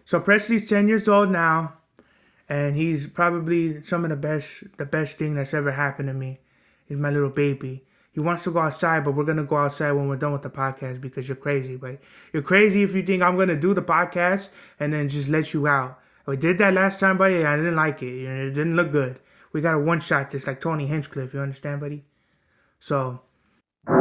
So Presley's 10 years old now, and he's probably some of the best thing that's ever happened to me. He's my little baby. He wants to go outside, but we're gonna go outside when we're done with the podcast because you're crazy. But you're crazy if you think I'm gonna do the podcast and then just let you out. We did that last time, buddy. And I didn't like it. It didn't look good. We got a one shot, just like Tony Hinchcliffe. You understand, buddy? So. Mad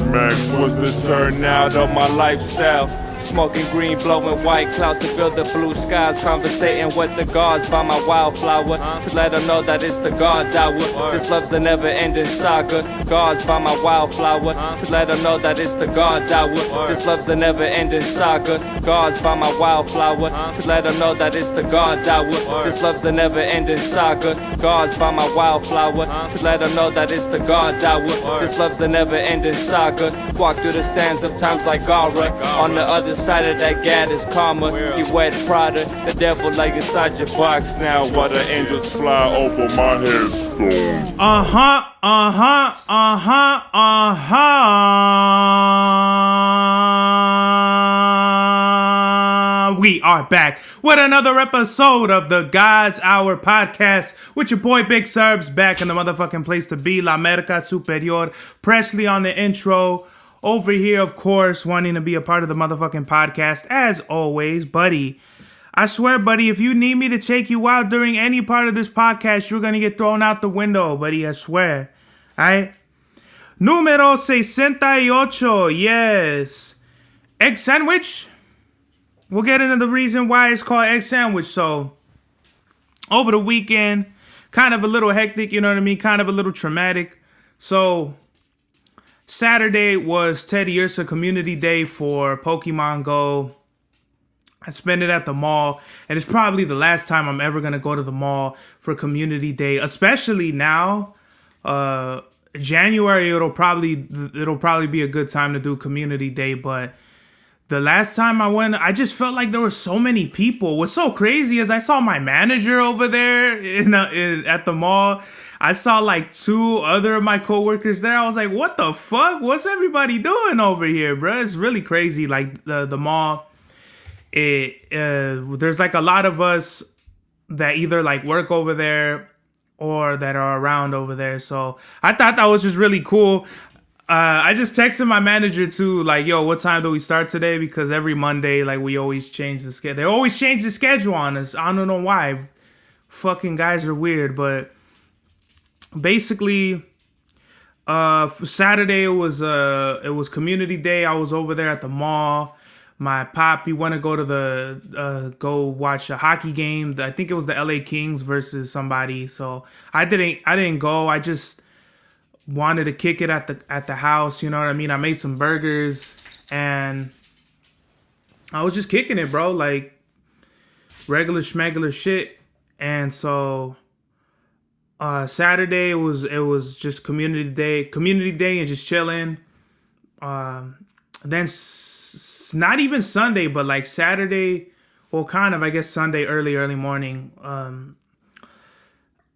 Max was the turnout of my lifestyle. Smoking green, blowing white clouds to build the blue skies. Conversating with the gods by my wildflower to let them know that it's the God's hour. This love's the never-ending saga. Gods by my wildflower to let them know that it's the God's hour. This love's the never-ending saga. Gods by my wildflower to let them know that it's the God's hour. This love's the never-ending saga. Gods by my wildflower to let them know that it's the God's hour. This love's the never-ending saga. Walk through the sands of times like Gara. On the other side of that gad is karma. You wet Prada, the devil like inside your box now. While the angels fly over my headstone. We are back with another episode of the God's Hour podcast with your boy Big Serbs back in the motherfucking place to be, La America Superior. Presley on the intro. Over here, of course, wanting to be a part of the motherfucking podcast, as always, buddy. I swear, buddy, if you need me to take you out during any part of this podcast, you're going to get thrown out the window, buddy, I swear. Alright? Número 68, yes. Egg sandwich? We'll get into the reason why it's called egg sandwich. So, over the weekend, kind of a little hectic, you know what I mean? Kind of a little traumatic. So, Saturday was Teddy Ursa Community Day for Pokemon Go. I spent it at the mall, and it's probably the last time I'm ever going to go to the mall for Community Day, especially now. January, it'll probably be a good time to do Community Day, but the last time I went, I just felt like there were so many people. What's so crazy is I saw my manager over there at the mall. I saw like two other of my coworkers there. I was like, what the fuck? What's everybody doing over here, bro? It's really crazy. Like the mall, there's like a lot of us that either like work over there or that are around over there. So I thought that was just really cool. I just texted my manager too, like, yo, what time do we start today? Because every Monday, like, we always change the schedule. They always change the schedule on us. I don't know why. Fucking guys are weird, but basically, Saturday it was Community Day. I was over there at the mall. My poppy went to go to go watch a hockey game. I think it was the LA Kings versus somebody. So I didn't go. I just wanted to kick it at the house, you know what I mean? I made some burgers and I was just kicking it, bro, like regular schmegular shit. And so Saturday it was just community day and just chilling. Then not even Sunday, but like Saturday, well, kind of, I guess Sunday early morning.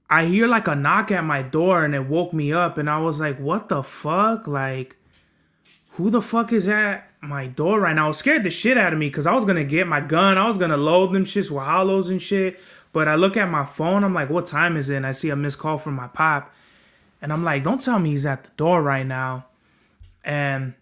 I hear like a knock at my door and it woke me up and I was like, what the fuck? Like, who the fuck is at my door right now? It scared the shit out of me because I was going to get my gun. I was going to load them shits with hollows and shit. But I look at my phone. I'm like, what time is it? And I see a missed call from my pop. And I'm like, don't tell me he's at the door right now. And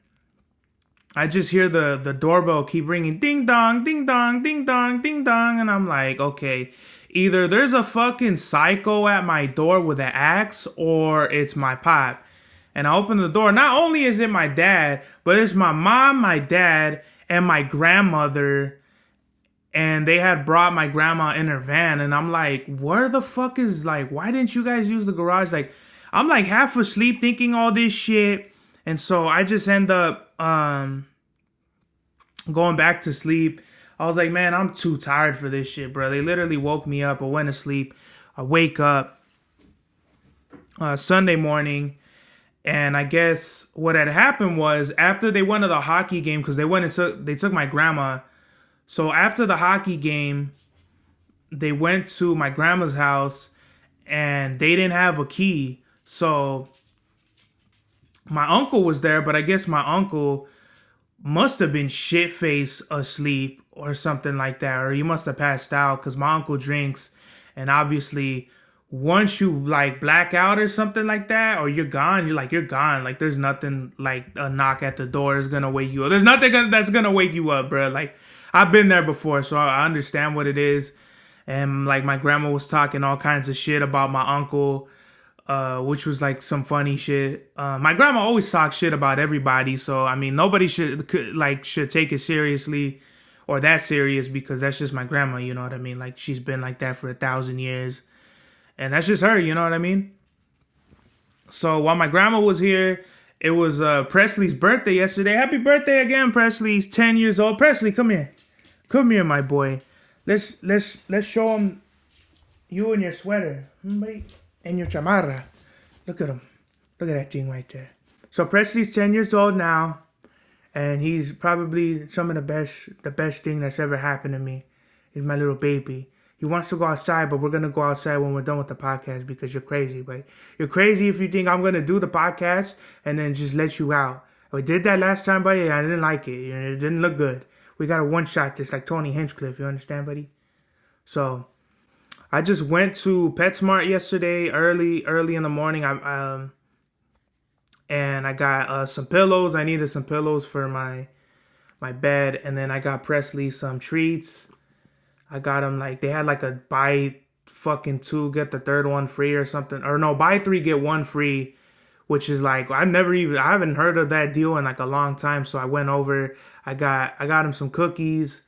I just hear the doorbell keep ringing. Ding dong, ding dong, ding dong, ding dong. And I'm like, okay. Either there's a fucking psycho at my door with an axe or it's my pop. And I open the door. Not only is it my dad, but it's my mom, my dad, and my grandmother. And they had brought my grandma in her van. And I'm like, where the fuck is, like, why didn't you guys use the garage? Like, I'm like half asleep thinking all this shit. And so I just end up going back to sleep. I was like, man, I'm too tired for this shit, bro. They literally woke me up. I went to sleep. I wake up Sunday morning. And I guess what had happened was after they went to the hockey game, because they took my grandma. So after the hockey game, they went to my grandma's house and they didn't have a key. So my uncle was there, but I guess my uncle must have been shit-faced asleep or something like that, or he must have passed out because my uncle drinks, and obviously once you like black out or something like that, or you're gone, you're gone. Like there's nothing like a knock at the door is gonna wake you up. There's nothing that's gonna wake you up, bro. Like I've been there before, so I understand what it is. And like my grandma was talking all kinds of shit about my uncle, which was like some funny shit. My grandma always talks shit about everybody, so I mean nobody should take it seriously or that serious because that's just my grandma. You know what I mean? Like she's been like that for 1,000 years. And that's just her, you know what I mean? So while my grandma was here, it was Presley's birthday yesterday. Happy birthday again, Presley. He's 10 years old. Presley, come here. Come here, my boy. Let's show him you and your sweater. And your chamarra. Look at him. Look at that thing right there. So Presley's 10 years old now. And he's probably some of the best thing that's ever happened to me. He's my little baby. He wants to go outside, but we're going to go outside when we're done with the podcast because you're crazy. But you're crazy if you think I'm going to do the podcast and then just let you out. We did that last time, buddy. I didn't like it. It didn't look good. We got a one-shot just like Tony Hinchcliffe. You understand, buddy? So I just went to PetSmart yesterday early in the morning. And I got some pillows. I needed some pillows for my bed. And then I got Presley some treats. I got him they had like a buy fucking 2 get the third one free or something, or no, buy 3 get 1 free, which is like I haven't heard of that deal in like a long time. So I went over, I got him some cookies,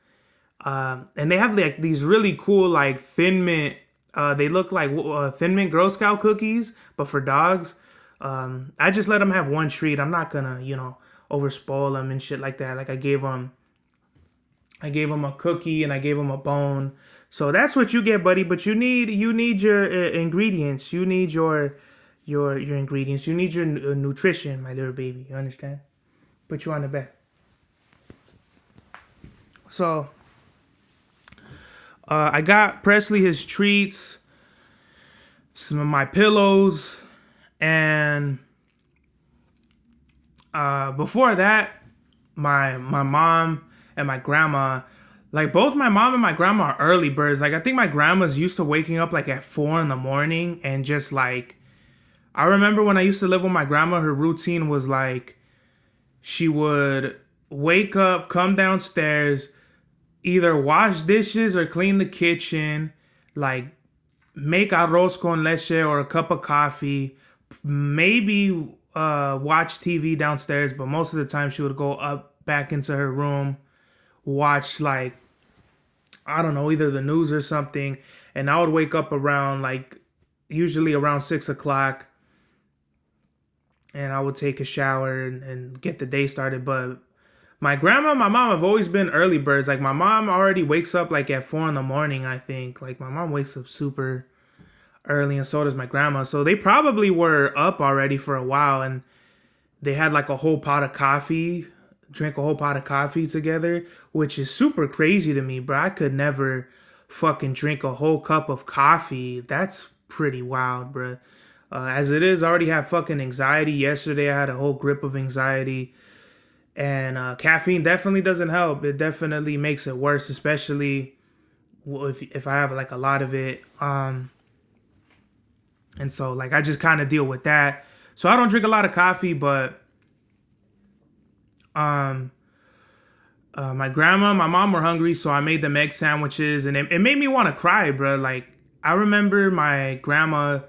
and they have like these really cool like Thin Mint. They look like Thin Mint Girl Scout cookies, but for dogs. I just let him have one treat. I'm not gonna over spoil him and shit like that. Like I gave him a cookie and I gave him a bone. So that's what you get, buddy. But you need your ingredients. You need your ingredients. You need your nutrition, my little baby. You understand? Put you on the bed. So I got Presley his treats, some of my pillows, and before that, my mom and my grandma, like both my mom and my grandma are early birds. Like I think my grandma's used to waking up like at 4 a.m. and just like, I remember when I used to live with my grandma, her routine was like, she would wake up, come downstairs, either wash dishes or clean the kitchen, like make arroz con leche or a cup of coffee, maybe watch TV downstairs, but most of the time she would go up back into her room, watch like, I don't know, either the news or something, and I would wake up around usually around 6 o'clock, and I would take a shower and get the day started. But my grandma and my mom have always been early birds. Like my mom already wakes up like at 4 a.m, I think. Like my mom wakes up super early, and so does my grandma. So they probably were up already for a while, and they had like a whole pot of coffee, drank a whole pot of coffee together, which is super crazy to me, bro. I could never fucking drink a whole cup of coffee. That's pretty wild, bro. As it is, I already have fucking anxiety. Yesterday, I had a whole grip of anxiety. And caffeine definitely doesn't help. It definitely makes it worse, especially if I have like a lot of it. And so like I just kind of deal with that. So I don't drink a lot of coffee, but my grandma, my mom were hungry, so I made them egg sandwiches, and it made me want to cry, bro. Like I remember my grandma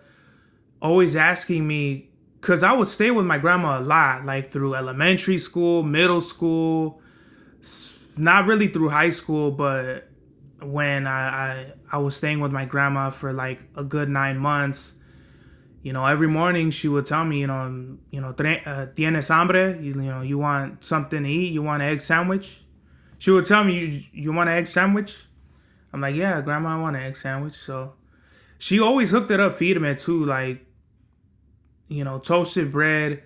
always asking me, because I would stay with my grandma a lot, like through elementary school, middle school, not really through high school, but when I was staying with my grandma for like a good 9 months, every morning she would tell me, tienes hambre, you want something to eat, you want an egg sandwich? She would tell me, you want an egg sandwich? I'm like, yeah, grandma, I want an egg sandwich. So she always hooked it up, feeding me too, like, toasted bread,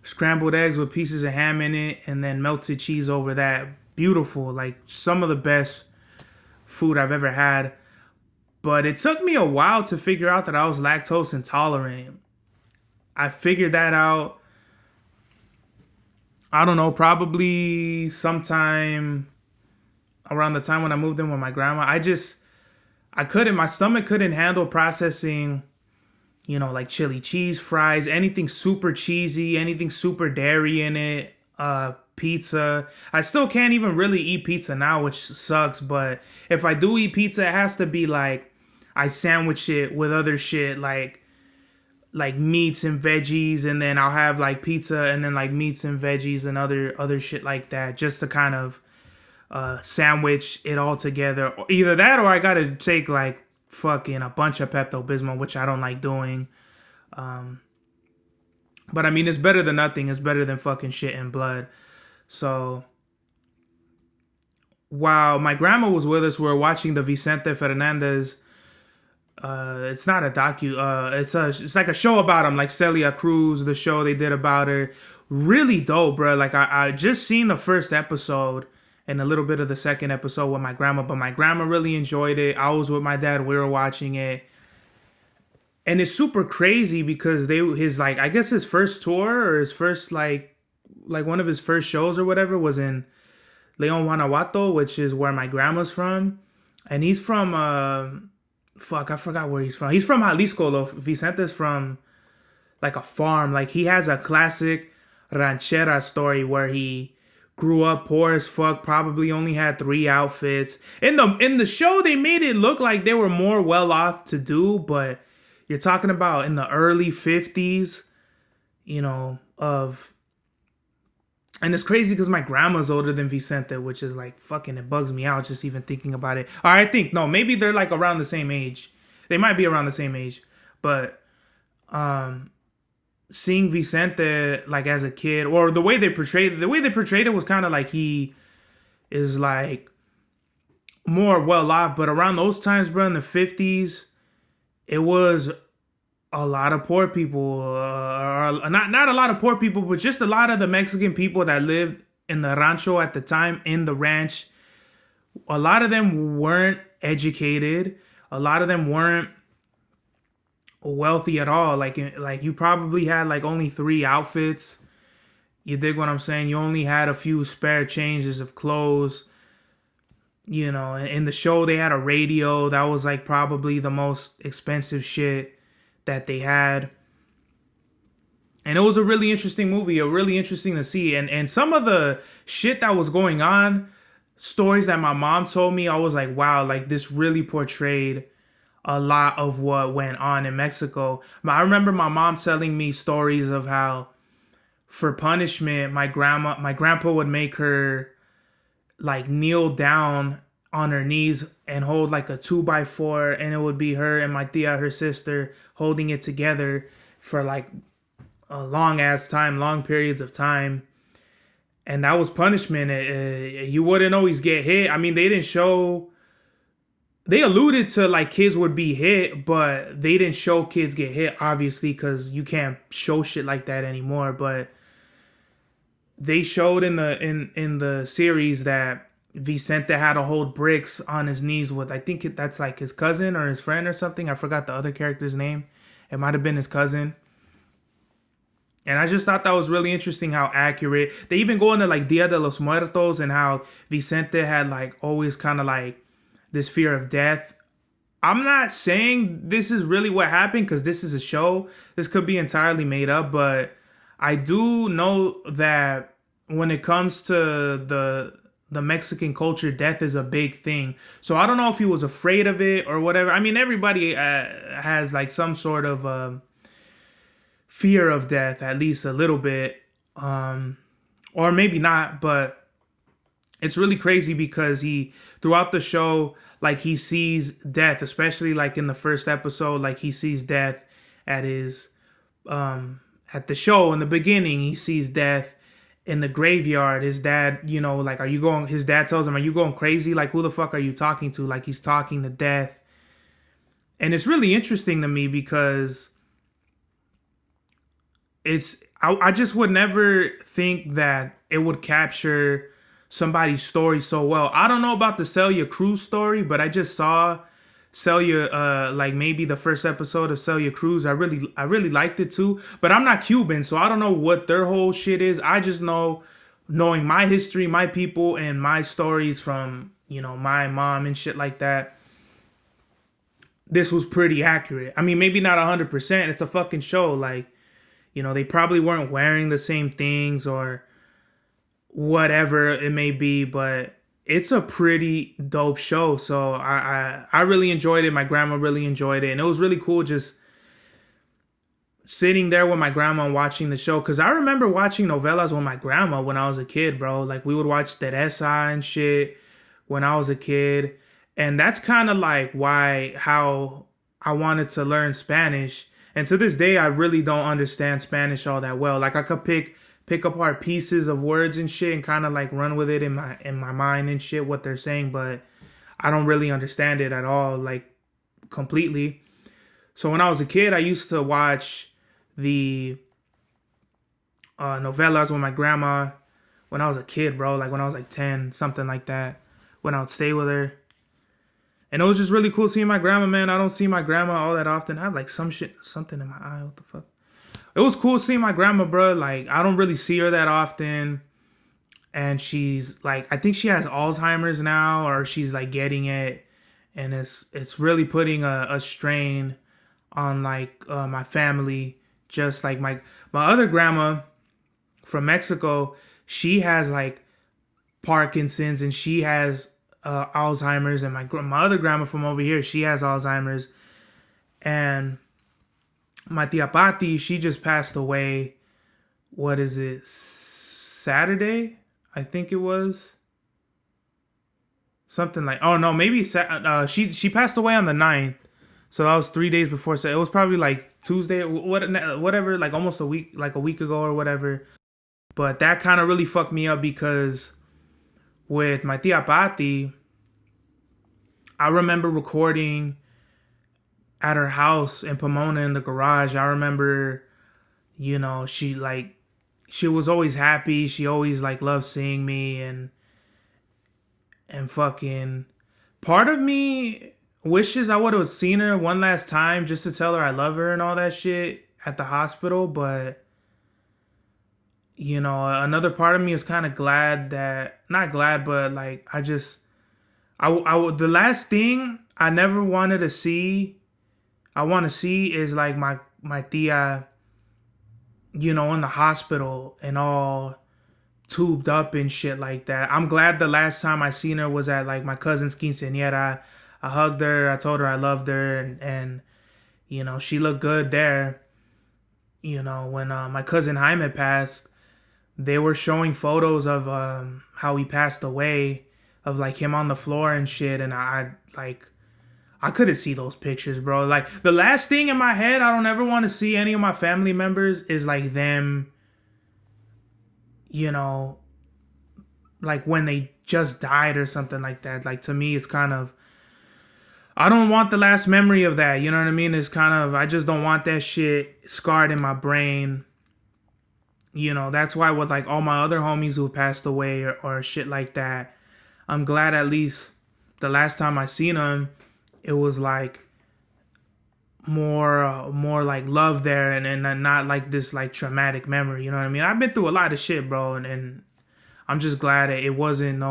scrambled eggs with pieces of ham in it, and then melted cheese over that. Beautiful, like some of the best food I've ever had. But it took me a while to figure out that I was lactose intolerant. I figured that out I don't know, probably sometime around the time when I moved in with my grandma. My stomach couldn't handle processing, like chili cheese fries, anything super cheesy, anything super dairy in it, pizza. I still can't even really eat pizza now, which sucks, but if I do eat pizza, it has to be like I sandwich it with other shit like meats and veggies, and then I'll have like pizza and then like meats and veggies and other shit like that, just to kind of sandwich it all together. Either that or I gotta take like fucking a bunch of Pepto-Bismol, which I don't like doing. But I mean, it's better than nothing. It's better than fucking shit and blood. So while my grandma was with us, we were watching the Vicente Fernandez. It's not a docu. It's like a show about him, like Celia Cruz, the show they did about her. Really dope, bro. Like I just seen the first episode and a little bit of the second episode with my grandma, but my grandma really enjoyed it. I was with my dad. We were watching it. And it's super crazy because I guess his first tour or his first like one of his first shows or whatever was in Leon, Guanajuato, which is where my grandma's from. And he's from I forgot where he's from. He's from Jalisco though. Vicente's from like a farm. Like he has a classic ranchera story where he grew up poor as fuck, probably only had 3 outfits. In the show they made it look like they were more well off to do, but you're talking about in the early 50s, and it's crazy because my grandma's older than Vicente, which is like fucking, it bugs me out just even thinking about it. Or I think, no, maybe they're like around the same age. They might be around the same age. But seeing Vicente like as a kid, or the way they portrayed it was kind of like he is like more well off. But around those times, bro, in the 50s, it was a lot of poor people, not a lot of poor people, but just a lot of the Mexican people that lived in the rancho at the time, in the ranch. A lot of them weren't educated. A lot of them weren't wealthy at all. Like you probably had like only 3 outfits. You dig what I'm saying? You only had a few spare changes of clothes. In the show they had a radio that was like probably the most expensive shit that they had. And it was a really interesting movie, really interesting to see. And some of the shit that was going on, stories that my mom told me, I was like, wow, like this really portrayed a lot of what went on in Mexico. I remember my mom telling me stories of how for punishment, my grandpa would make her like kneel down on her knees and hold like a 2x4, and it would be her and my tia, her sister, holding it together for like a long periods of time. And that was punishment. You wouldn't always get hit. I mean, they alluded to like kids would be hit, but they didn't show kids get hit, obviously, because you can't show shit like that anymore. But they showed in the series that Vicente had to hold bricks on his knees with, I think that's like his cousin or his friend or something. I forgot the other character's name. It might have been his cousin. And I just thought that was really interesting how accurate. They even go into like Dia de los Muertos and how Vicente had like always kind of like this fear of death. I'm not saying this is really what happened because this is a show. This could be entirely made up, but I do know that when it comes to the Mexican culture, death is a big thing. So I don't know if he was afraid of it or whatever. I mean, everybody has like some sort of fear of death, at least a little bit, or maybe not. But it's really crazy because he, throughout the show, like he sees death, especially like in the first episode, like he sees death at his at the show in the beginning. He sees death in the graveyard. His dad, his dad tells him, are you going crazy? Like, who the fuck are you talking to? Like, he's talking to death. And it's really interesting to me because I just would never think that it would capture somebody's story so well. I don't know about the Celia Cruz story, but I just saw Celia, like maybe the first episode of Celia Cruz. I really liked it too, but I'm not Cuban, so I don't know what their whole shit is. I just know knowing my history, my people, and my stories from, my mom and shit like that, this was pretty accurate. I mean, maybe not 100%. It's a fucking show. Like, they probably weren't wearing the same things or whatever it may be, but it's a pretty dope show. So I really enjoyed it. My grandma really enjoyed it. And it was really cool just sitting there with my grandma and watching the show. Because I remember watching novelas with my grandma when I was a kid, bro. Like, we would watch Teresa and shit when I was a kid. And that's kind of like how I wanted to learn Spanish. And to this day, I really don't understand Spanish all that well. Like, I could pick apart pieces of words and shit and kind of like run with it in my mind and shit, what they're saying, but I don't really understand it at all, like, completely. So when I was a kid, I used to watch the novelas with my grandma when I was a kid, bro. Like, when I was like 10, something like that, when I would stay with her. And it was just really cool seeing my grandma, man. I don't see my grandma all that often. I have like something in my eye. What the fuck? It was cool seeing my grandma, bro. Like, I don't really see her that often. And she's like, I think she has Alzheimer's now, or she's like getting it. And it's really putting a strain on like my family. Just like my other grandma from Mexico, she has like Parkinson's and she has Alzheimer's, and my other grandma from over here, she has Alzheimer's, and my tia Pati, she just passed away. What is it? Saturday, I think it was. Something like, oh no, maybe she passed away on the 9th, so that was 3 days before. So it was probably like Tuesday, whatever, like almost a week ago or whatever. But that kind of really fucked me up because with my tia Pati, I remember recording at her house in Pomona in the garage. I remember, she was always happy. She always like loved seeing me and fucking part of me wishes I would have seen her one last time just to tell her I love her and all that shit at the hospital, but another part of me is kind of glad that, not glad, but like the last thing I never wanted to see, I want to see is like my tia, in the hospital and all tubed up and shit like that. I'm glad the last time I seen her was at like my cousin's quinceañera. I hugged her, I told her I loved her, and she looked good there. When my cousin Jaime passed, they were showing photos of how he passed away, of like him on the floor and shit, and I couldn't see those pictures, bro. Like, the last thing in my head, I don't ever want to see any of my family members is like them, like when they just died or something like that. Like, to me, it's kind of, I don't want the last memory of that, you know what I mean? It's kind of, I just don't want that shit scarred in my brain. That's why with like all my other homies who passed away or shit like that, I'm glad at least the last time I seen them, it was like more like love there and not like this like traumatic memory, you know what I mean? I've been through a lot of shit, bro, and I'm just glad that it wasn't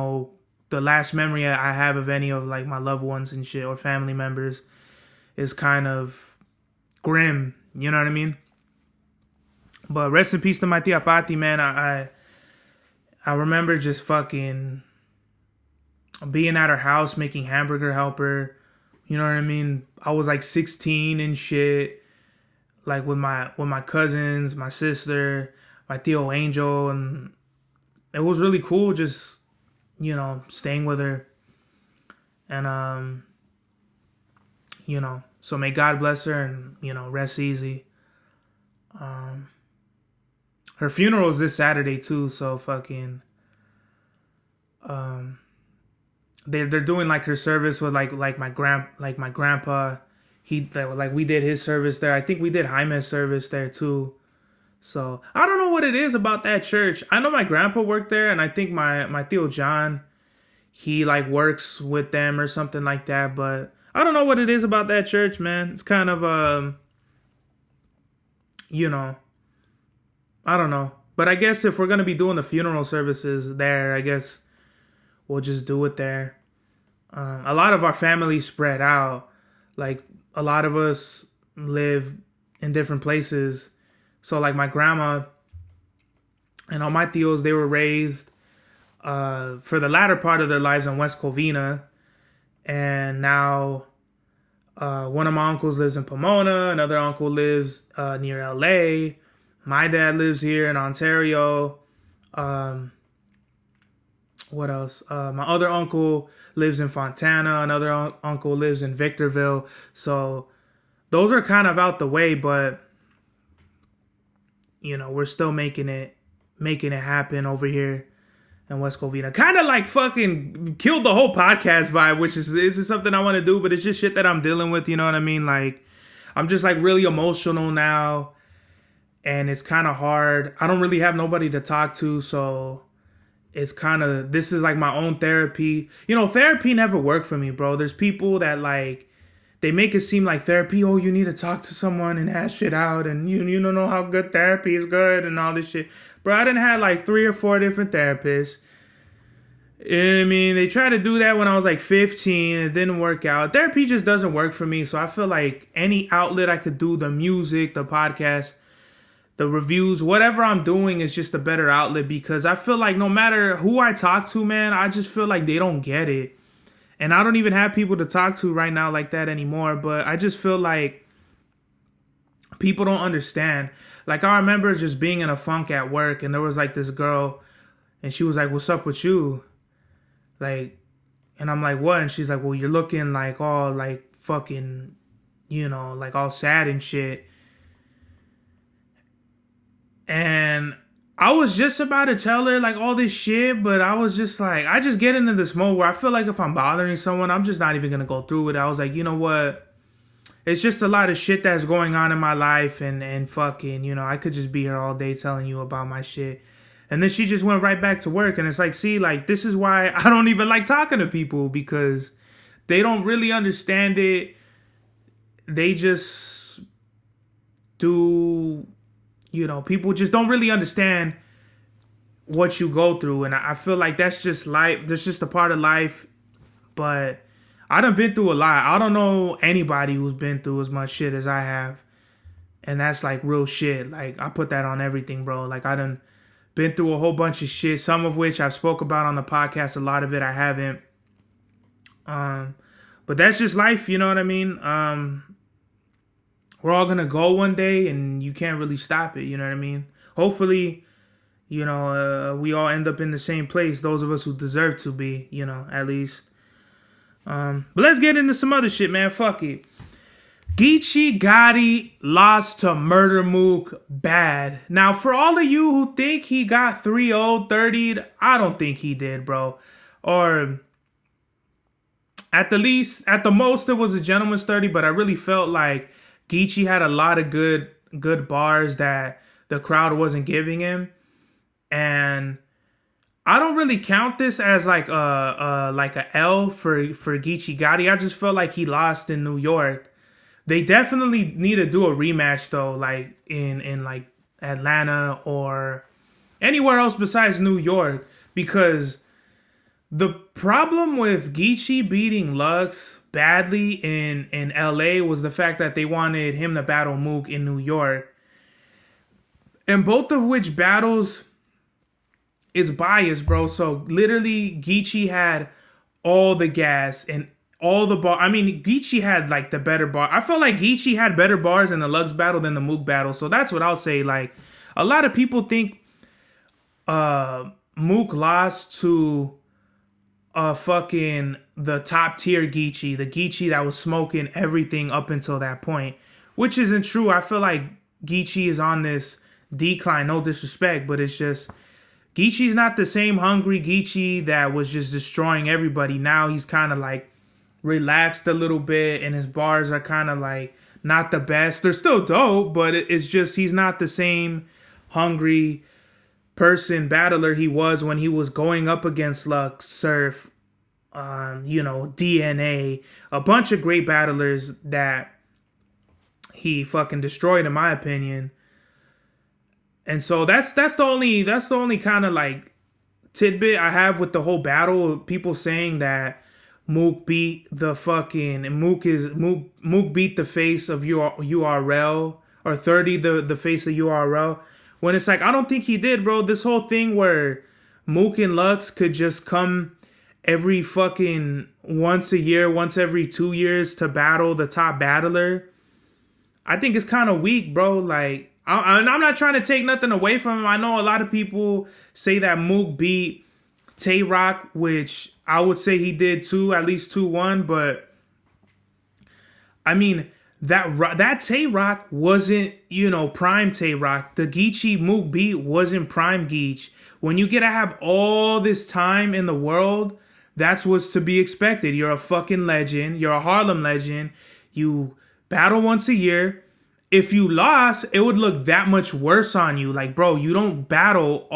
the last memory I have of any of like my loved ones and shit or family members is kind of grim, you know what I mean? But rest in peace to my tia Pati, man. I remember just fucking being at her house making hamburger helper. You know what I mean? I was like 16 and shit. Like with my cousins, my sister, my Tio Angel, and it was really cool just, staying with her. And so may God bless her and, rest easy. Her funeral is this Saturday too, so fucking they're doing like her service with like my grandpa. He like we did his service there. I think we did Jaime's service there too. So I don't know what it is about that church. I know my grandpa worked there, and I think my Tio John, he like works with them or something like that. But I don't know what it is about that church, man. It's kind of I don't know. But I guess if we're going to be doing the funeral services there, I guess we'll just do it there. A lot of our family spread out. Like, a lot of us live in different places. So, like, my grandma and all my tios, they were raised for the latter part of their lives in West Covina. And now one of my uncles lives in Pomona. Another uncle lives near LA. My dad lives here in Ontario. What else? My other uncle lives in Fontana. Another uncle lives in Victorville. So those are kind of out the way, but you know, we're still making it happen over here in West Covina. Kind of like fucking killed the whole podcast vibe, which is something I want to do, but it's just shit that I'm dealing with, you know what I mean? Like, I'm just like really emotional now, and it's kind of hard. I don't really have nobody to talk to, so it's kind of, this is like my own therapy. You know, therapy never worked for me, bro. There's people that like, they make it seem like therapy, oh, you need to talk to someone and hash shit out, and you don't know how good therapy is good and all this shit. Bro, I done had like 3 or 4 different therapists. I mean, they tried to do that when I was like 15. It didn't work out. Therapy just doesn't work for me. So I feel like any outlet I could do, the music, the podcast, the reviews, whatever I'm doing is just a better outlet, because I feel like no matter who I talk to, man, I just feel like they don't get it. And I don't even have people to talk to right now like that anymore. But I just feel like people don't understand. Like, I remember just being in a funk at work, and there was like this girl, and she was like, what's up with you? Like, and I'm like, what? And she's like, well, you're looking like all like fucking, you know, like all sad and shit. And I was just about to tell her like all this shit, but I was just like, I just get into this mode where I feel like if I'm bothering someone, I'm just not even going to go through with it. I was like, you know what? It's just a lot of shit that's going on in my life, and fucking, you know, I could just be here all day telling you about my shit. And then she just went right back to work. And it's like, see, like, this is why I don't even like talking to people, because they don't really understand it. They just do, you know, people just don't really understand what you go through. And I feel like that's just life. That's just a part of life. But I done been through a lot. I don't know anybody who's been through as much shit as I have. And that's like real shit. Like, I put that on everything, bro. Like, I done been through a whole bunch of shit, some of which I've spoke about on the podcast. A lot of it I haven't. But that's just life, you know what I mean? We're all gonna go one day, and you can't really stop it, you know what I mean? Hopefully, you know, we all end up in the same place, those of us who deserve to be, you know, at least. But let's get into some other shit, man. Fuck it. Geechee Gotti lost to Murder Mook bad. Now, for all of you who think he got 3-0, 30'd, I don't think he did, bro. Or at the least, at the most, it was a gentleman's 30, but I really felt like Geechee had a lot of good bars that the crowd wasn't giving him. And I don't really count this as like a L for Geechee Gotti. I just felt like he lost in New York. They definitely need to do a rematch though, like in like Atlanta or anywhere else besides New York, because the problem with Geechee beating Lux badly in LA was the fact that they wanted him to battle Mook in New York. And both of which battles is biased, bro. So literally Geechee had all the gas and all the bar. I mean, Geechee had like the better bar. I felt like Geechee had better bars in the Lux battle than the Mook battle. So that's what I'll say. Like, a lot of people think Mook lost to fucking the top tier Geechee, the Geechee that was smoking everything up until that point, which isn't true. I feel like Geechee is on this decline. No disrespect, but it's just Geechee's not the same hungry Geechee that was just destroying everybody. Now he's kind of like relaxed a little bit, and his bars are kind of like not the best. They're still dope, but it's just he's not the same hungry person battler he was when he was going up against Lux, Surf, you know, DNA, a bunch of great battlers that he fucking destroyed, in my opinion. And so that's the only kind of like tidbit I have with the whole battle. People saying that Mook beat the fucking Mook beat the face of URL, or 30 the face of URL, when it's like, I don't think he did, bro. This whole thing where Mook and Lux could just come every fucking once a year, once every 2 years to battle the top battler, I think it's kind of weak, bro. Like, I'm not trying to take nothing away from him. I know a lot of people say that Mook beat Tay Rock, which I would say he did too, at least 2-1. But I mean, that Tay Rock wasn't, prime Tay Rock. The Geechee Mook beat wasn't prime Geech. When you get to have all this time in the world, that's what's to be expected. You're a fucking legend. You're a Harlem legend. You battle once a year. If you lost, it would look that much worse on you. Like, bro, you don't battle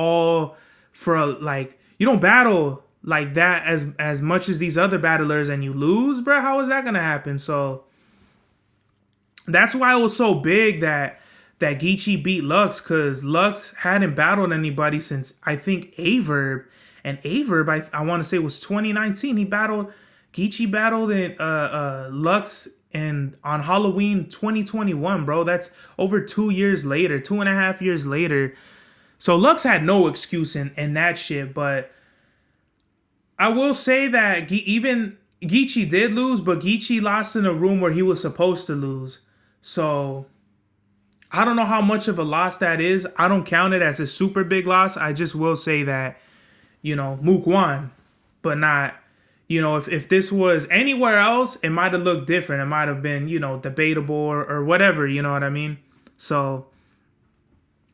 you don't battle like that as much as these other battlers, and you lose, bro. How is that gonna happen? So that's why it was so big that Geechee beat Lux, because Lux hadn't battled anybody since, I think, Averb. And Averb, I want to say, was 2019. Geechee battled in Lux on Halloween 2021, bro. That's over 2 years later, 2.5 years later. So Lux had no excuse in that shit. But I will say that even Geechee did lose, but Geechee lost in a room where he was supposed to lose. So I don't know how much of a loss that is. I don't count it as a super big loss. I just will say that, Mook won, but not, if this was anywhere else, it might have looked different. It might have been, debatable or whatever, you know what I mean? So,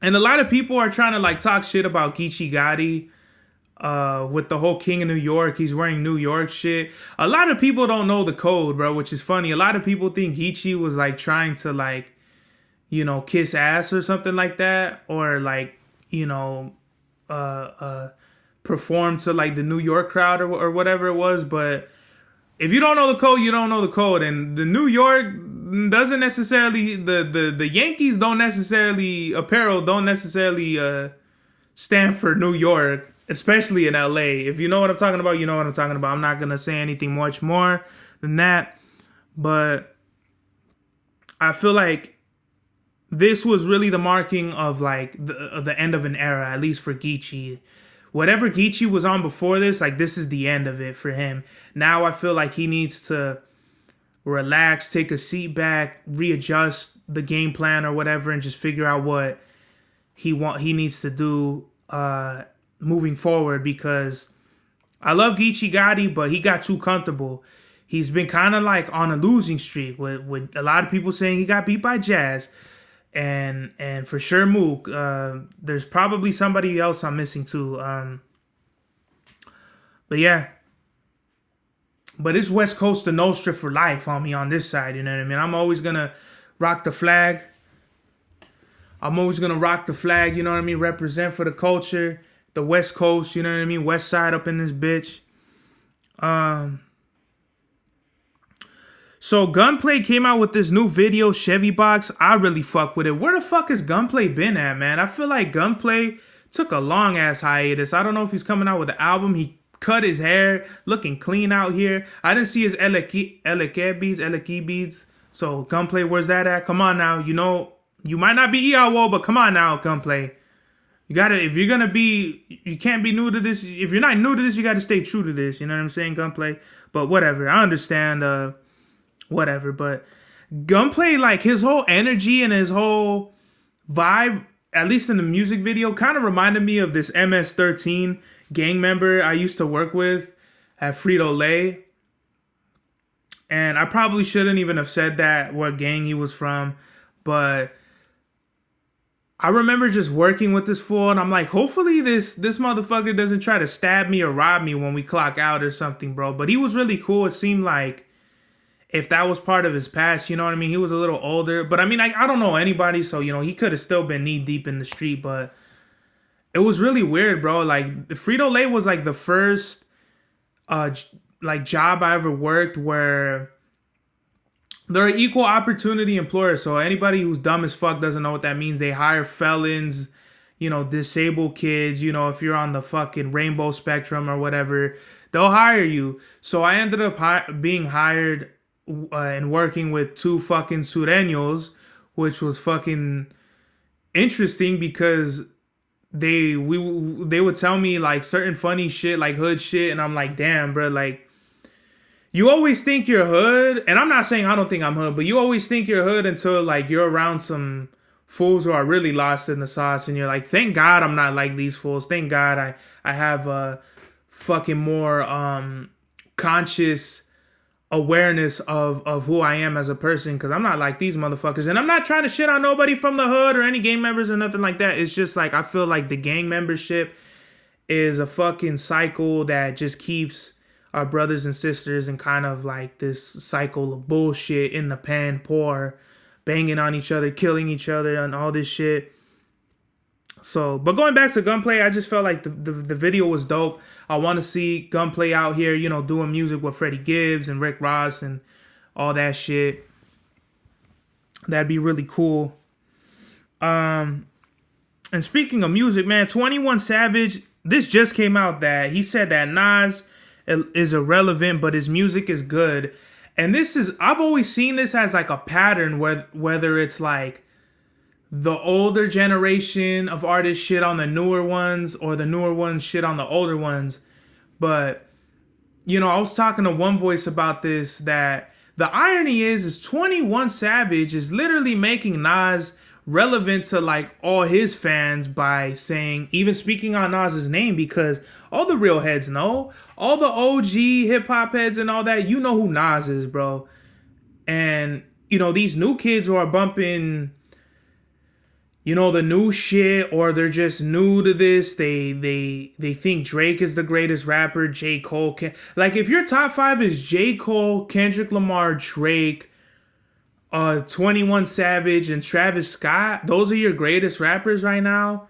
and a lot of people are trying to like talk shit about Geechee Gotti with the whole King of New York. He's wearing New York shit. A lot of people don't know the code, bro, which is funny. A lot of people think Geechee was like trying to like, kiss ass or something like that, or like, perform to like the New York crowd or whatever it was. But if you don't know the code, you don't know the code. And the New York doesn't necessarily, the Yankees don't necessarily, apparel don't necessarily stand for New York, especially in LA. If you know what I'm talking about, you know what I'm talking about. I'm not going to say anything much more than that. But I feel like this was really the marking of like the end of an era, at least for Geechee. Whatever Geechee was on before this, like, this is the end of it for him. Now I feel like he needs to relax, take a seat back, readjust the game plan or whatever, and just figure out what he needs to do moving forward. Because I love Geechee Gotti, but he got too comfortable. He's been kind of like on a losing streak with a lot of people saying he got beat by Jazz. And for sure Mook. There's probably somebody else I'm missing too. But yeah. But it's West Coast to Nostra for life on me on this side, you know what I mean? I'm always gonna rock the flag. You know what I mean? Represent for the culture. The West Coast, you know what I mean? West side up in this bitch. So Gunplay came out with this new video, Chevy Box. I really fuck with it. Where the fuck has Gunplay been at, man? I feel like Gunplay took a long ass hiatus. I don't know if he's coming out with an album. He cut his hair, looking clean out here. I didn't see his Eleke beads. So Gunplay, where's that at? Come on now. You might not be ERWO, but come on now, Gunplay. You gotta, if you're gonna be, you can't be new to this. If you're not new to this, you gotta stay true to this. You know what I'm saying, Gunplay? But whatever. I understand, whatever. But Gunplay, like, his whole energy and his whole vibe, at least in the music video, kind of reminded me of this MS-13 gang member I used to work with at Frito-Lay. And I probably shouldn't even have said that, what gang he was from. But I remember just working with this fool, and I'm like, hopefully this motherfucker doesn't try to stab me or rob me when we clock out or something, bro. But he was really cool. It seemed like if that was part of his past, you know what I mean? He was a little older. But I mean, I don't know anybody, so, he could have still been knee deep in the street. But it was really weird, bro. Like, the Frito-Lay was like the first job I ever worked where they're an equal opportunity employer. So anybody who's dumb as fuck doesn't know what that means. They hire felons, disabled kids, if you're on the fucking rainbow spectrum or whatever, they'll hire you. So I ended up being hired and working with two fucking sureños, which was fucking interesting because they would tell me like certain funny shit, like hood shit, and I'm like, damn, bro, like you always think you're hood, and I'm not saying I don't think I'm hood, but you always think you're hood until like you're around some fools who are really lost in the sauce, and you're like, thank God I'm not like these fools. Thank God I have a fucking more conscious awareness of who I am as a person, because I'm not like these motherfuckers. And I'm not trying to shit on nobody from the hood or any gang members or nothing like that. It's just like I feel like the gang membership is a fucking cycle that just keeps our brothers and sisters in kind of like this cycle of bullshit in the pen, poor, banging on each other, killing each other, and all this shit. So, but going back to Gunplay, I just felt like the video was dope. I want to see Gunplay out here, doing music with Freddie Gibbs and Rick Ross and all that shit. That'd be really cool. And speaking of music, man, 21 Savage, this just came out that he said that Nas is irrelevant, but his music is good. And I've always seen this as like a pattern whether it's like the older generation of artists shit on the newer ones or the newer ones shit on the older ones. But, I was talking to One Voice about this, that the irony is 21 Savage is literally making Nas relevant to like all his fans by even speaking on Nas's name, because all the real heads know, all the OG hip hop heads and all that, you know who Nas is, bro. And, these new kids who are bumping the new shit, or they're just new to this. They think Drake is the greatest rapper. J. Cole like if your top 5 is J. Cole, Kendrick Lamar, Drake, 21 Savage, and Travis Scott, those are your greatest rappers right now,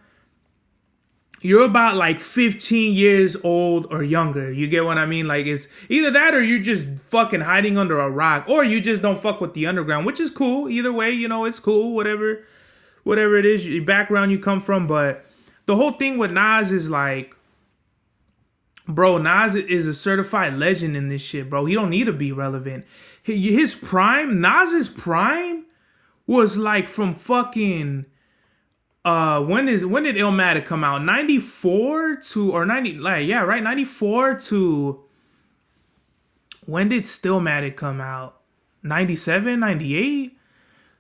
you're about like 15 years old or younger. You get what I mean? Like it's either that or you're just fucking hiding under a rock, or you just don't fuck with the underground, which is cool. Either way, it's cool, whatever it is, your background you come from. But the whole thing with Nas is like, bro, Nas is a certified legend in this shit, bro. He don't need to be relevant. His prime, Nas's prime was like from fucking, when did Illmatic come out? 94 to, or 90, like, yeah, right, 94 to, when did Stillmatic come out? 97, 98?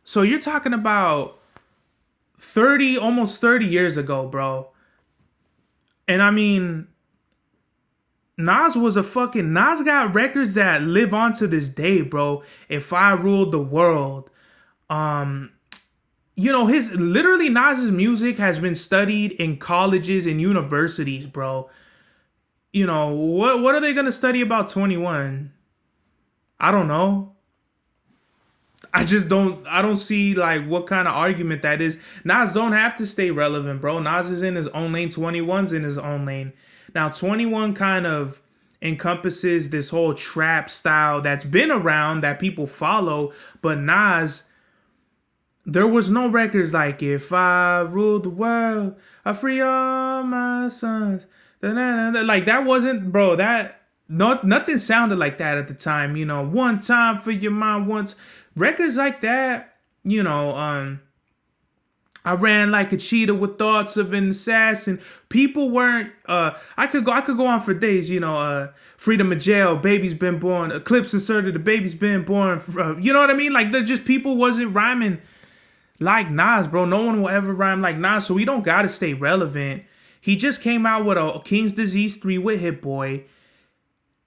So you're talking about almost 30 years ago, bro. And I mean, Nas got records that live on to this day, bro. If I Ruled the World. Nas's music has been studied in colleges and universities, bro. What are they gonna study about 21? I don't know. I don't see like what kind of argument that is. Nas don't have to stay relevant, bro. Nas is in his own lane. 21's in his own lane. Now 21 kind of encompasses this whole trap style that's been around that people follow, but Nas, there was no records like If I Ruled the World, I Free All My Sons. Like that wasn't, bro, nothing sounded like that at the time. One time for your mind once. Records like that, I ran like a cheetah with thoughts of an assassin. People weren't, I could go on for days, Freedom of Jail, Baby's Been Born, Eclipse inserted, the Baby's Been Born, you know what I mean? Like, people wasn't rhyming like Nas, bro. No one will ever rhyme like Nas, so we don't gotta stay relevant. He just came out with a King's Disease 3 with Hit Boy.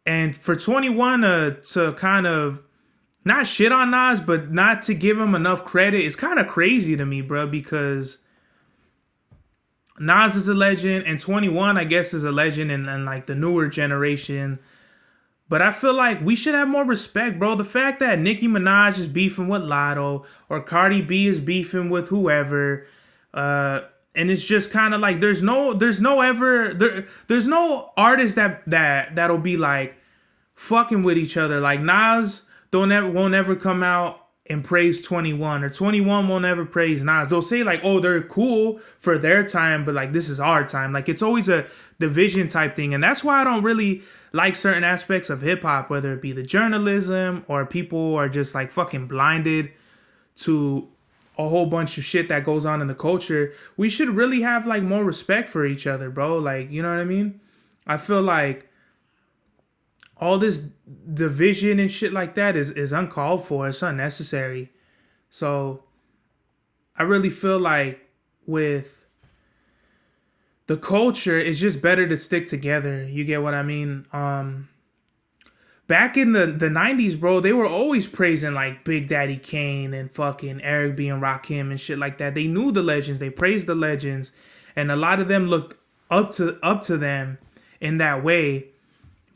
And for 21 to kind of not shit on Nas, but not to give him enough credit is kind of crazy to me, bro, because Nas is a legend and 21, I guess, is a legend in like the newer generation. But I feel like we should have more respect, bro. The fact that Nicki Minaj is beefing with Lotto or Cardi B is beefing with whoever, and it's just kind of like there's no artist that'll be like fucking with each other. Like Nas won't ever come out and praise 21, or 21 won't ever praise Nas. They'll say like, oh, they're cool for their time, but like this is our time. Like it's always a division type thing. And that's why I don't really like certain aspects of hip hop, whether it be the journalism or people are just like fucking blinded to a whole bunch of shit that goes on in the culture. We should really have like more respect for each other, bro. Like, you know what I mean? I feel like all this division and shit like that is uncalled for. It's unnecessary. So I really feel like with the culture, it's just better to stick together. You get what I mean? Back in the 90s, bro, they were always praising like Big Daddy Kane and fucking Eric B. and Rakim and shit like that. They knew the legends. They praised the legends. And a lot of them looked up to them in that way.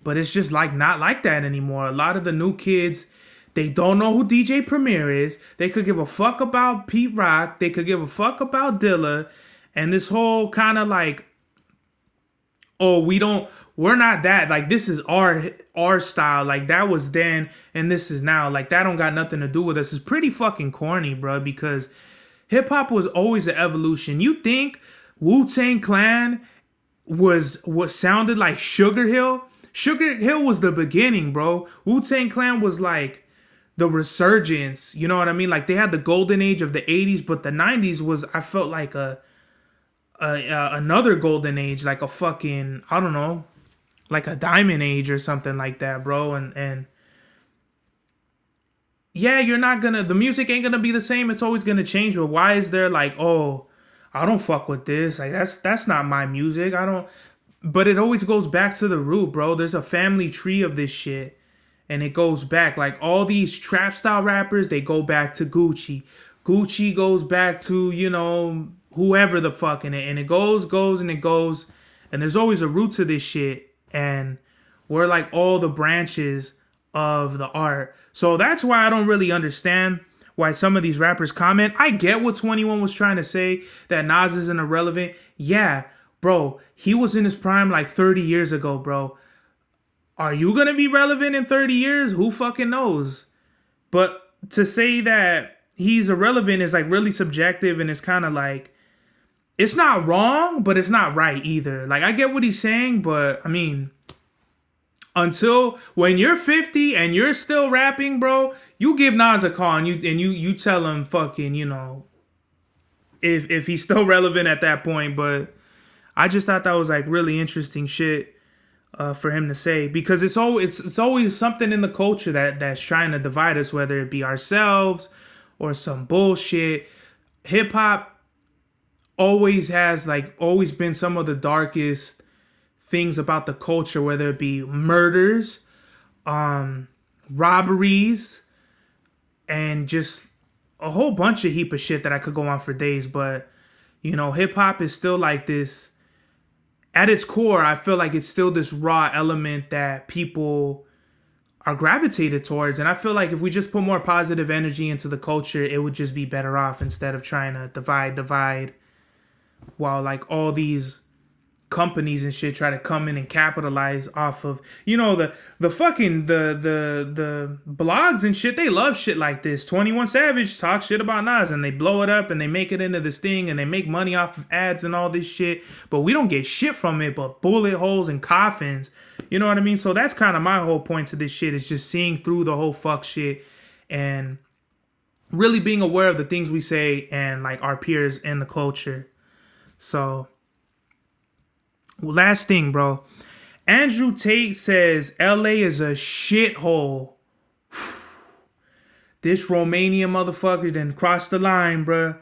But it's just like not like that anymore. A lot of the new kids, they don't know who DJ Premier is. They could give a fuck about Pete Rock. They could give a fuck about Dilla. And this whole kind of like, oh, we're not that. Like, this is our style. Like, that was then and this is now. Like, that don't got nothing to do with us. It's pretty fucking corny, bro, because hip-hop was always an evolution. You think Wu-Tang Clan was what sounded like Sugar Hill? Sugar Hill was the beginning, bro. Wu-Tang Clan was like the resurgence. You know what I mean? Like, they had the golden age of the 80s, but the 90s was, I felt like another golden age, like a fucking, I don't know, like a diamond age or something like that, bro. And yeah, the music ain't gonna be the same. It's always gonna change. But why is there like, oh, I don't fuck with this. Like, that's not my music. But it always goes back to the root, bro. There's a family tree of this shit. And it goes back. Like, all these trap style rappers, they go back to Gucci. Gucci goes back to, you know, whoever the fuck in it. And it goes, and it goes. And there's always a root to this shit. And we're like all the branches of the art. So that's why I don't really understand why some of these rappers comment. I get what 21 was trying to say, that Nas isn't irrelevant. Yeah, bro, he was in his prime like 30 years ago, bro. Are you going to be relevant in 30 years? Who fucking knows? But to say that he's irrelevant is like really subjective, and it's kind of like, it's not wrong, but it's not right either. Like, I get what he's saying, but I mean, until when you're 50 and you're still rapping, bro, you give Nas a call and you tell him fucking, you know, if he's still relevant at that point. But I just thought that was like really interesting shit for him to say, because it's always something in the culture that's trying to divide us, whether it be ourselves or some bullshit. Hip hop always been some of the darkest things about the culture, whether it be murders, robberies, and just a whole bunch of heap of shit that I could go on for days. But, you know, hip hop is still like this. At its core, I feel like it's still this raw element that people are gravitated towards. And I feel like if we just put more positive energy into the culture, it would just be better off, instead of trying to divide while like all these companies and shit try to come in and capitalize off of, you know, the fucking the blogs and shit. They love shit like this. 21 Savage talks shit about Nas and they blow it up and they make it into this thing and they make money off of ads and all this shit, but we don't get shit from it but bullet holes and coffins. You know what I mean? So that's kind of my whole point to this shit, is just seeing through the whole fuck shit and really being aware of the things we say and like our peers in the culture. So, last thing, bro. Andrew Tate says LA is a shithole. This Romanian motherfucker done crossed the line, bro.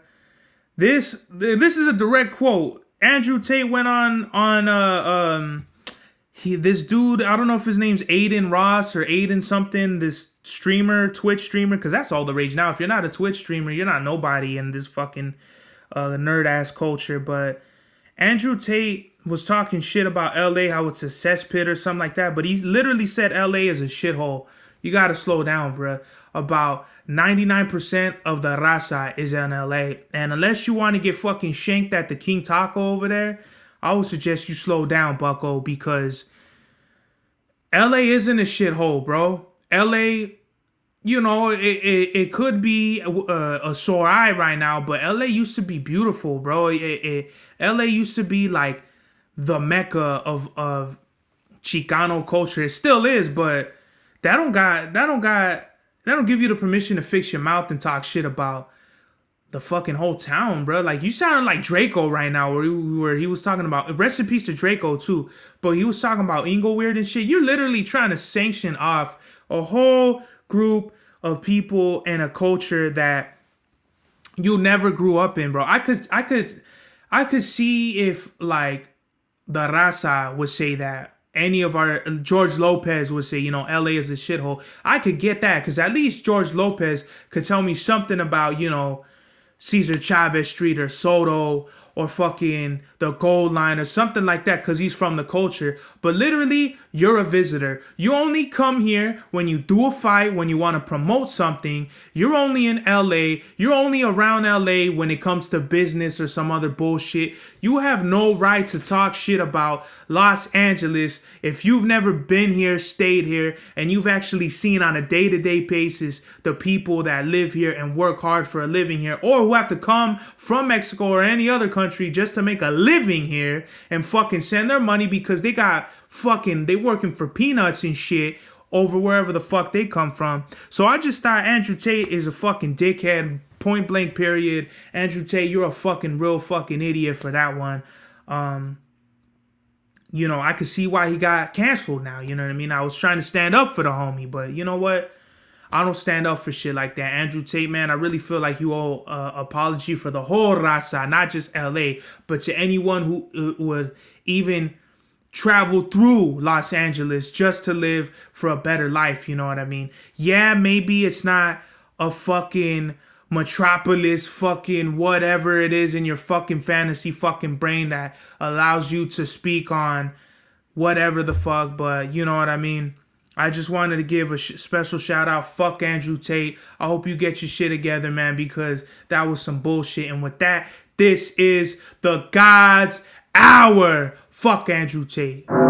This is a direct quote. Andrew Tate went on this dude, I don't know if his name's Aiden Ross or Aiden something, this streamer, Twitch streamer, because that's all the rage now. If you're not a Twitch streamer, you're not nobody in this fucking nerd ass culture. But Andrew Tate was talking shit about LA, how it's a cesspit or something like that. But he literally said LA is a shithole. You gotta slow down, bruh. About 99% of the raza is in LA. And unless you want to get fucking shanked at the King Taco over there, I would suggest you slow down, bucko, because LA isn't a shithole, bro. LA you know, it could be a sore eye right now, but LA used to be beautiful, bro. LA used to be like the mecca of Chicano culture. It still is, but that don't give you the permission to fix your mouth and talk shit about the fucking whole town, bro. Like, you sounded like Draco right now, where he was talking about, rest in peace to Draco too, but he was talking about Ingleweird and shit. You're literally trying to sanction off a whole group of people and a culture that you never grew up in, bro. I could see if like the Raza would say that. Any of our George Lopez would say, you know, LA is a shithole. I could get that, because at least George Lopez could tell me something about, you know, Cesar Chavez Street or Soto or fucking the Gold Line or something like that, because he's from the culture. But literally, you're a visitor. You only come here when you do a fight, when you want to promote something. You're only in LA. You're only around LA when it comes to business or some other bullshit. You have no right to talk shit about Los Angeles if you've never been here, stayed here, and you've actually seen on a day-to-day basis the people that live here and work hard for a living here, or who have to come from Mexico or any other country just to make a living here and fucking send their money because they working for peanuts and shit over wherever the fuck they come from. So I just thought Andrew Tate is a fucking dickhead, point blank period. Andrew Tate, you're a fucking real fucking idiot for that one. You know, I could see why he got canceled now, you know what I mean? I was trying to stand up for the homie, but you know what? I don't stand up for shit like that. Andrew Tate, man, I really feel like you owe apology for the whole raza, not just LA, but to anyone who would even travel through Los Angeles just to live for a better life, you know what I mean? Yeah, maybe it's not a fucking metropolis, fucking whatever it is in your fucking fantasy fucking brain that allows you to speak on whatever the fuck, but you know what I mean? I just wanted to give a special shout out. Fuck Andrew Tate. I hope you get your shit together, man, because that was some bullshit. And with that, this is the God's Hour. Fuck Andrew Tate. Bash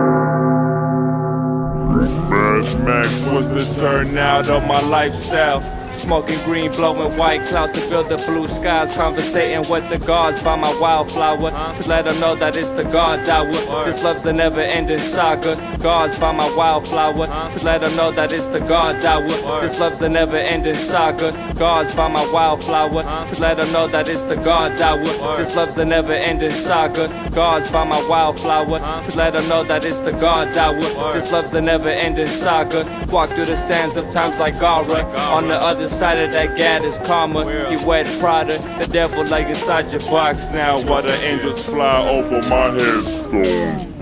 Max was the turnout of my lifestyle. Smoking green, blowing white clouds to build the blue skies. Conversating with the gods by my wildflower to let them know that it's the God's hour. This love's the never-ending saga. Gods by my wildflower to let them know that it's the God's hour. This love's the never-ending saga. Gods by my wildflower to let them know that it's the God's hour. This love's the never-ending saga. Gods by my wildflower to let them know that it's the God's hour. This love's the never-ending saga. Walk through the sands of times like Gara. On the other side of that gad is karma. You wear Prada, the devil like inside your box now. While the angels fly over my headstone.